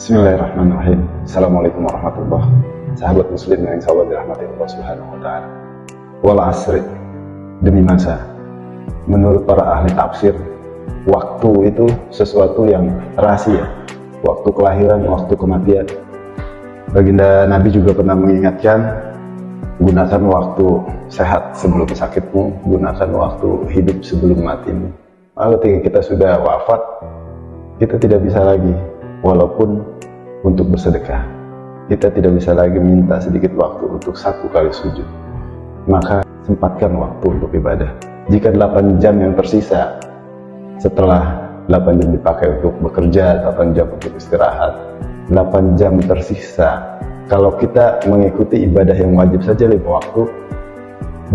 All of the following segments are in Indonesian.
Bismillahirrahmanirrahim. Assalamualaikum warahmatullahi wabarakatuh. Sahabat muslim yang sahabat dirahmati Allah Subhanahu wa taala. Wal asri, demi masa. Menurut para ahli tafsir, waktu itu sesuatu yang rahasia. Waktu kelahiran, waktu kematian. Baginda Nabi juga pernah mengingatkan, gunakan waktu sehat sebelum sakitmu, gunakan waktu hidup sebelum matimu. Lalu ketika kita sudah wafat, kita tidak bisa lagi, walaupun untuk bersedekah, kita tidak bisa lagi minta sedikit waktu untuk satu kali sujud. Maka sempatkan waktu untuk ibadah. Jika 8 jam yang tersisa setelah 8 jam dipakai untuk bekerja, 8 jam untuk istirahat, 8 jam tersisa, kalau kita mengikuti ibadah yang wajib saja 5 waktu,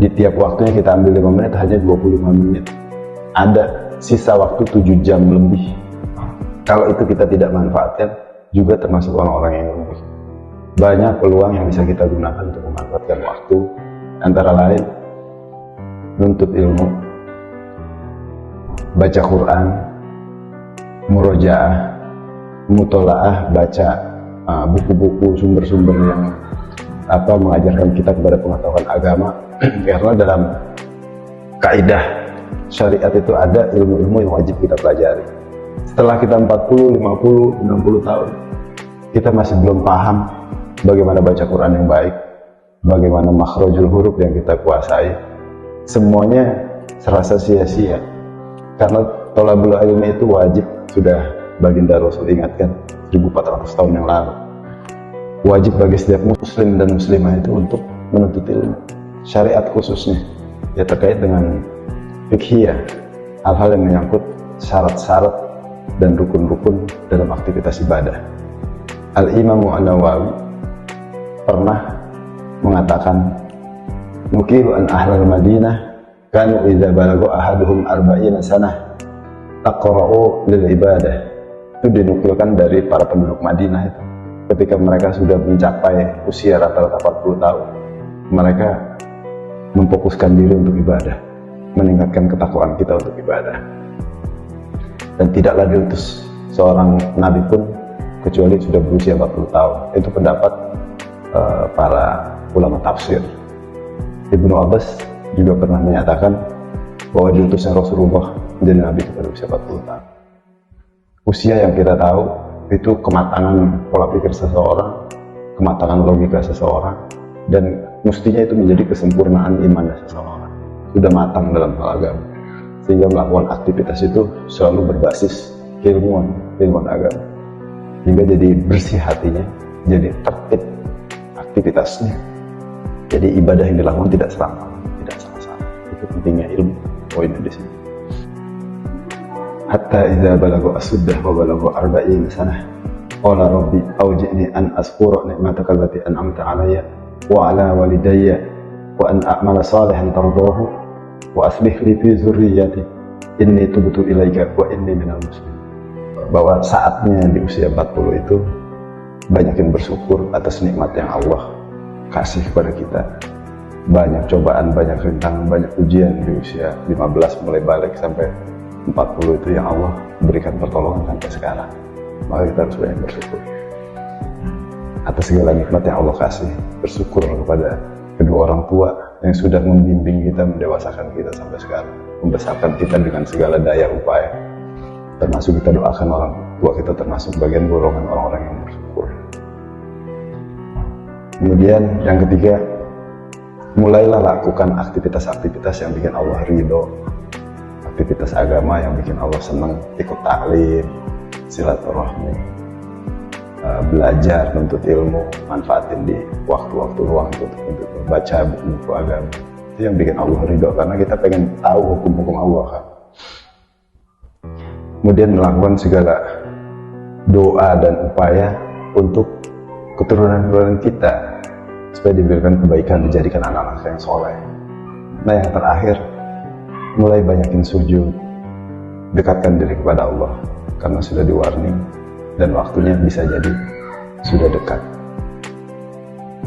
di tiap waktunya kita ambil 5 menit, hanya 25 menit. Ada sisa waktu 7 jam lebih. Kalau itu kita tidak manfaatkan, juga termasuk orang-orang yang rugi. Banyak peluang yang bisa kita gunakan untuk memanfaatkan waktu, antara lain nuntut ilmu, baca Quran, murojaah, mutolaah, baca buku-buku sumber-sumber yang mengajarkan kita kepada pengetahuan agama. Karena dalam kaidah syariat itu ada ilmu-ilmu yang wajib kita pelajari. Setelah kita 40, 50, 60 tahun, kita masih belum paham bagaimana baca Quran yang baik, bagaimana makhrajul huruf yang kita kuasai, semuanya serasa sia-sia. Karena thalabul ilmi itu wajib, sudah baginda Rasul ingatkan 1400 tahun yang lalu. Wajib bagi setiap muslim dan muslimah itu untuk menuntut ilmu. Syariat khususnya, ya terkait dengan fiqhiyah, hal-hal yang menyangkut syarat-syarat dan rukun-rukun dalam aktivitas ibadah. Al-Imam An-Nawawi pernah mengatakan, nukilu an ahlal Madinah kanu idza balagu ahaduhum arba'ina sanah taqra'u lil ibadah. Itu dinukilkan dari para penduduk Madinah itu. Ketika mereka sudah mencapai usia rata-rata 40 tahun, mereka memfokuskan diri untuk ibadah, meningkatkan ketakwaan kita untuk ibadah. Dan tidaklah diutus seorang nabi pun kecuali sudah berusia 40 tahun. Itu pendapat para ulama tafsir. Ibnu Abbas juga pernah menyatakan bahwa diutusnya Rasulullah menjadi nabi pada usia 40 tahun. Usia yang kita tahu itu kematangan pola pikir seseorang, kematangan logika seseorang, dan mestinya itu menjadi kesempurnaan iman seseorang. Sudah matang dalam hal agama, sehingga melakukan aktivitas itu selalu berbasis ilmuwan agama, hingga jadi bersih hatinya, jadi tertib aktivitasnya, jadi ibadah yang dilakukan tidak salah. Itu pentingnya ilmu. Poinnya di sini. Hatta idza balagu asuddah wa balagu arba'ina sanah qala rabbi awji'ni an askura ni'mataka allati an'amta 'alayya wa 'ala walidayya wa an a'mala salihan tardahu wa aslih li fi dzurriyyati inni tubtu ilaika wa inni minal muslimin. Bahwa saatnya di usia 40 itu banyakin bersyukur atas nikmat yang Allah kasih kepada kita. Banyak cobaan, banyak rintangan, banyak ujian di usia 15 mulai balik sampai 40 itu yang Allah berikan pertolongan sampai sekarang. Maka kita harus banyak bersyukur atas segala nikmat yang Allah kasih. Bersyukur kepada kedua orang tua yang sudah membimbing kita, mendewasakan kita sampai sekarang, membesarkan kita dengan segala daya upaya. Termasuk kita doakan orang tua kita, termasuk bagian golongan orang-orang yang bersyukur. Kemudian yang ketiga, mulailah lakukan aktivitas-aktivitas yang bikin Allah ridho, aktivitas agama yang bikin Allah senang, ikut taklim, silaturahmi, belajar, menuntut ilmu, manfaatin di waktu-waktu luang itu untuk membaca buku-buku agama. Itu yang bikin Allah ridho, karena kita pengen tahu hukum-hukum Allah kan. Kemudian melakukan segala doa dan upaya untuk keturunan-keturunan kita supaya diberikan kebaikan, dijadikan anak-anak yang soleh. Nah yang terakhir, mulai banyakin sujud, dekatkan diri kepada Allah, karena sudah di-warning dan waktunya bisa jadi sudah dekat.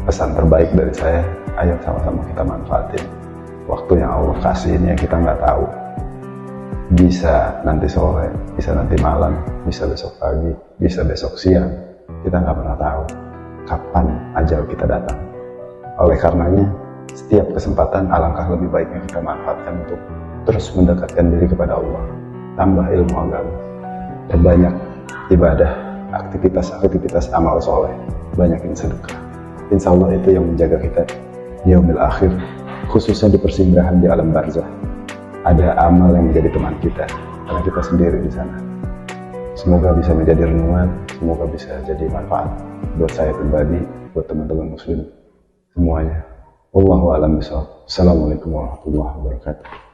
Pesan terbaik dari saya, ayo sama-sama kita manfaatin waktu yang Allah kasih ini yang kita nggak tahu. Bisa nanti sore, bisa nanti malam, bisa besok pagi, bisa besok siang. Kita nggak pernah tahu kapan ajal kita datang. Oleh karenanya, setiap kesempatan alangkah lebih baiknya kita manfaatkan untuk terus mendekatkan diri kepada Allah, tambah ilmu agama, perbanyak ibadah, aktivitas amal soleh, banyakin sedekah. Insya Allah itu yang menjaga kita di yaumil akhir, khususnya di persinggahan di alam barzah. Ada amal yang menjadi teman kita, karena kita sendiri di sana. Semoga bisa menjadi renungan, semoga bisa jadi manfaat buat saya pribadi, buat teman-teman muslim semuanya. Wallahu a'lam bishawab. Assalamualaikum warahmatullahi wabarakatuh.